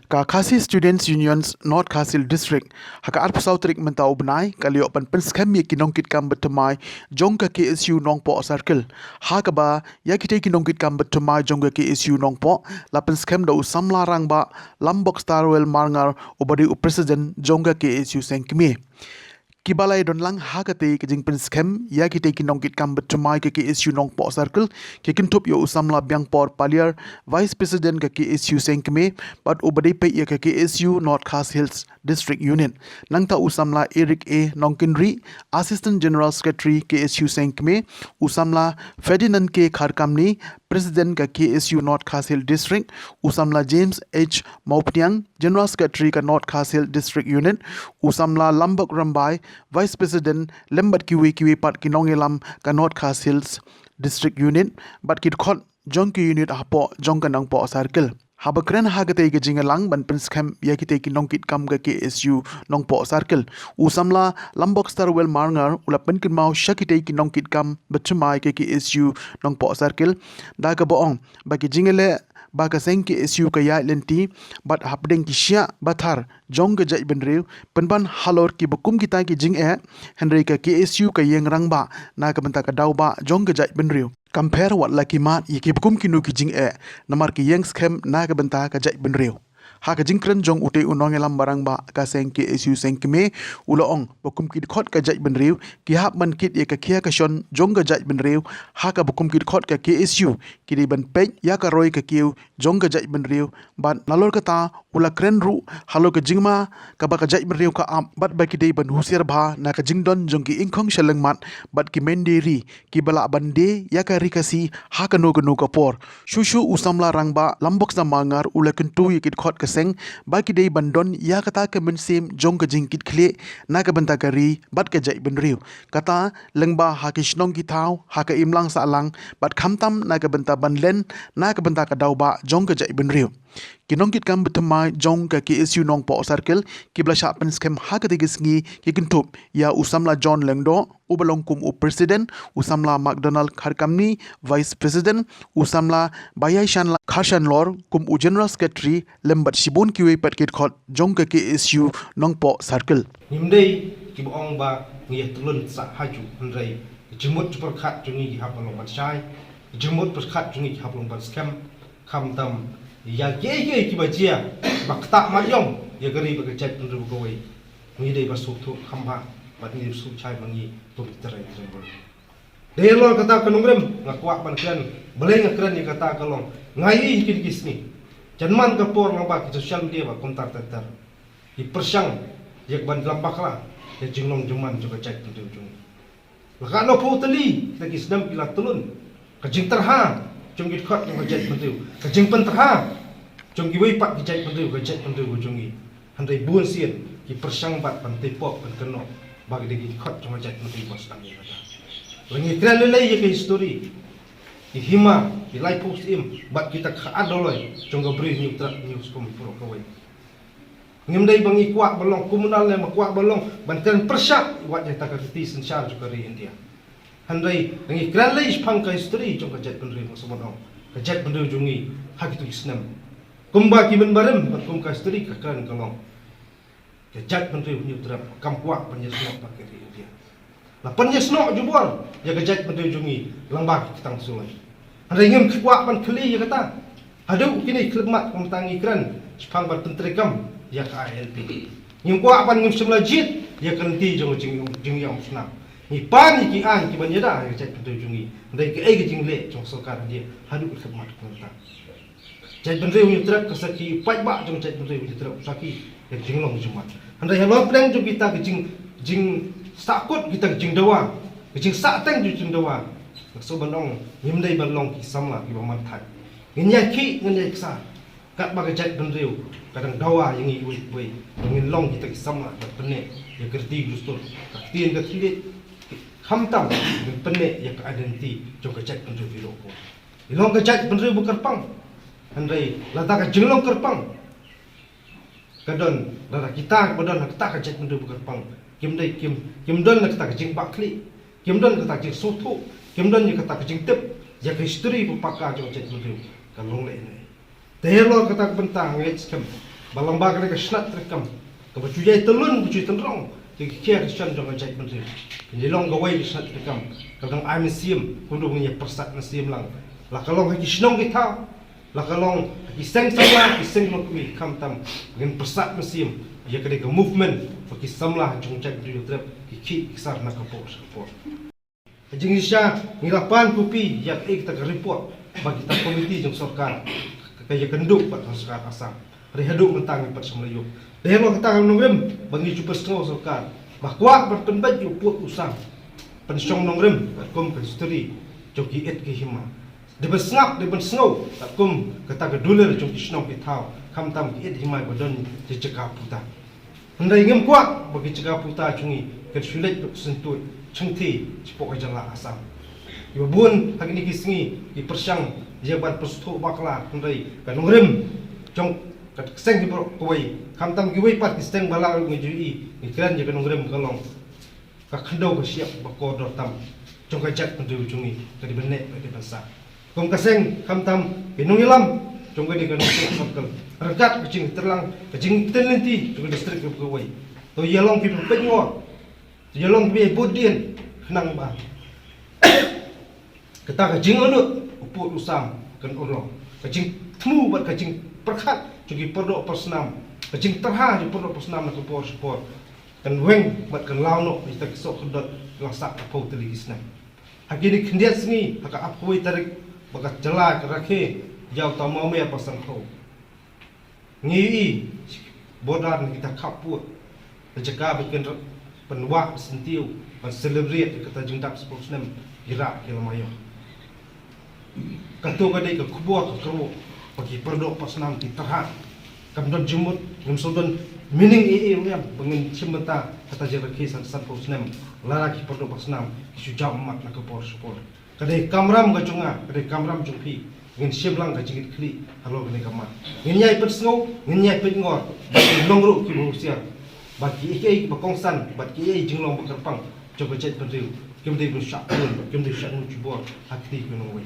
Ka Khasi Students Unions North Khasil District haka arp sautrik mentau benai kalio pan penskem ye kinongkit kam betemai jongka KSU Nongpo Circle haka ba ya kite kinongkit kam betemai jongka KSU Nongpo la penskem do samlarang ba lambok starwell marngar obadi president jongka KSU Sengkme Kibalai don lang hakate ke jing penskem ya kite kinongkit kam betemai ke KSU Nongpo Circle ke kintup yo usamla biang por paliar vice president ke KSU Sengkme but obadi pe ya ke KSU North Khas Hills District Union nangta usamla Eric A Nongkinri assistant general secretary KSU Sengkme usamla Ferdinand K Kharkamni president ke KSU North Khas Hills District usamla James H Maupniang general secretary ke North Khas Hills District Union usamla Lambok Rambai vice president lembat kiwi pat kinongelam ke North Khas Hills District Union bat kit khot jongki unit apo jongka nangpo circle Habakren hagate ke jingalang ban penskem yakite ki nongkit kam ke KSU Nongpo Circle usamla Lambok Starwell Marngar ula penkin mau syakite ki nongkit kam betumai ke KSU Nongpo Circle da ka boong bagi jingale baka seng KSU ka ya lenti bat hapdeng ki sya bathar jong ke jai benriu penban halor ki bekum kita ki jing Henry ka KSU ka yeng rangba na ka benta ka dauba jong ke jai benriu compare wat laki mat yiki bekum kinu ki jing namar ki yeng skem na ka benta ka jai benriu ha ka jingkren jong ute unong elam barang ba ka seng KSU Sengkme uloong bekum ki khot ka jai benriu ki hap man kit ye ka khia ka shon jong ka jai benriu ha ka bekum ki khot ka KSU ki di ban pe ya ka roi ka kiu jong ka jai benriu ban nalor ka ta ula kren ru halo ka jingma ka ba ka jai benriu ka am bat ba ki dei ban husiar bha na ka jingdon jong ki ingkhong shaleng mat bat ki menderi ki bala bande ya ka rikasi ha ka no ka por shushu usamla rangba lambok sa mangar ula kentu ye ki khot ka seng baki dei bandon ya kata ke mensim jong ke jingkit khle na ka banta kari bat ke jai benriu kata lengba hakish nong ki thau ha ka imlang sa lang bat khamtam na ka banta banlen na ka banta ka dauba jong ke jai benriu kinongkit kam betemai jong ke KSU Nongpo Circle kibla sha pen skem ha ka digisngi ki kintup ya usamla John Lengdo ubalongkum president usamla McDonald Kharkamni vice president usamla Bayai Shan Kharshan Lor kum general secretary lembat sibun kiwe pat kit khot jong ke KSU Nongpo Circle nimdei ki bong ba ngi tulun sa haju henrei jumut perkhat jungi ki hapalong bat sai jumut perkhat jungi ki hapalong bat skem kham tam ya ye ki bajia bakta maryong ya gari ba kecet ndu goi ngi dei basuk thu khamba bat ngi su chai mangi tu terai jembol dei lor kata kanungrem ngakwa ban kren beleng kren ni kata kalong ngai kin kisni janman ka por ngaba ki social media ba kontak tetar di persang yak ban lambakla ya jinglong juman juga cek ndu jung laka no putali lagi sedam kila tulun ka jing terha jong git khot ka jet pentu ka jing pen terha jong gi wei pat ki jet pentu go jongi handai bun sien ki persang bat pan tepok pan keno bagi de git khot jong jet pentu bos dang ni kata lengi kren lelai ye ke history di hima di live post im bat kita kha adoloi jong go bri news kom pro ko wei ngem dai bangi kuak balong komunal le makuak balong ban kren persak wat je takarti sensar juga ri India handai ngi kran le ispang ka history jong ka jet penri masomon ka jet penri jungi hak itu isnam kumba ki ben barem kum ka history ka kran kalong ka jet penri nyu trap kam kuak penyesno pakai India la penyesno jubor ya ka jet penri jungi langbak kitang sulai handai ngem kuak pan kli ya kata adu kini klemat kum tangi kran ispang bar pentri kam ya ka ALP ngem kuak pan ngem semla jit ya kanti jong jing yang snap ni pan ni ki an ki banyada ya chat pentu jungi dai ke ai ke jingle jong sokar dia hadu khidmat konta chat pentu ni trap kasaki pai ba jong chat pentu ni trap saki ya jinglong jumat handai hello plan jong kita ke jing sakut kita ke jing dawa ke jing sak teng jing dawa so banong nimdai balong ki samla ki baman thai ngenya ki ngenya sa kat ba ke chat pentu kadang dawa yang i wei ngin long kita ki samla pene ya kerti gustur tien ka tilit hamtam pene ya ka identity jong ka chat pentu video ko ilong ka chat pentu bukerpang handai lata ka jinglong kerpang kadon lata kita bodon ka ta ka chat pentu bukerpang kimdai kim don ka ta ka jing bakli kimdon ka ta jing sutu kimdon ka ta ka jing tep ya ke history pepaka jong cek mendeu kalong le ne tehlo kata bentang ngej kem balang bag ke snat rekam ke bacujai telun bacui tenrong ke kia ke chan jong cek mendeu nilong gawai snat rekam kadang ai museum kundu nya persat museum lang la kalong ki snong ki tha la kalong ki seng sama ki seng no ki kam tam ngin persat museum ya ke movement ki samla jong cek mendeu trep ki sar na kapor support Jingisya ngirapan kupi yang kita report bagi kita komiti jong sarkar kaya kenduk pat sarkar asam rehaduk mentang pat semelayu dehlo kita nongrem bagi cupa setengah sarkar bahwa berpenbat yu puak usang pensyong nongrem kum ke history joki et ke hima de besngap de bensnow kum kata ke dolar jong kisnong itau kam tam et hima badon je cekap puta hendai ngem kuat bagi cekap puta cungi ke sulit sentut Cengti cipok jala asam. Ibu bun hari ini kisngi di persyang jabat persutu bakla hendai kanungrem jong seng di kawai kamtam kiwai pat kiseng balang ngejui ikran je kanungrem kalong ka khandau ka siap bakodor tam jong kajak pendu jungi kadi benek kadi basa kom kaseng kamtam pinungilam jong kadi kanungrem sakal regat kecing terlang kecing tenlenti jong distrik kawai to yelong ki penyo Yalong biaya budin nang ba. Kita kajing anut uput usam kan urang. Kajing temu buat kajing perkat juga perlu persnam. Kajing terha juga perlu persnam nak support. Kan weng buat kan launo kita kisok kedot lasak apa teli isnam. Hagi ni kendiat sini haka apoi tarik bakat jelai kerake jauh tamau me pasang kau. Ngi bodan kita kaput. Terjaga bikin penwak sentiu dan celebrate kata jengdak sportsman gerak ke lamayo katu kadai ke kubuah ke keru bagi perdok pasnam di terhad kamdon jemut ngumsodon meaning yang bengin cimeta kata jerak kisan sportsman laraki perdok pasnam isu jamat nak ke por support kadai kamram ke junga kadai kamram jumpi ngin siblang ke jingit kli halo kadai kamat ngin nyai persngo ngin nyai pengor bagi longru ki berusia bagi ikai bakongsan bagi jinglong bakarpang coba chat pentiu kim dei pun syak pun kim dei syak nu cibor aktif menunggu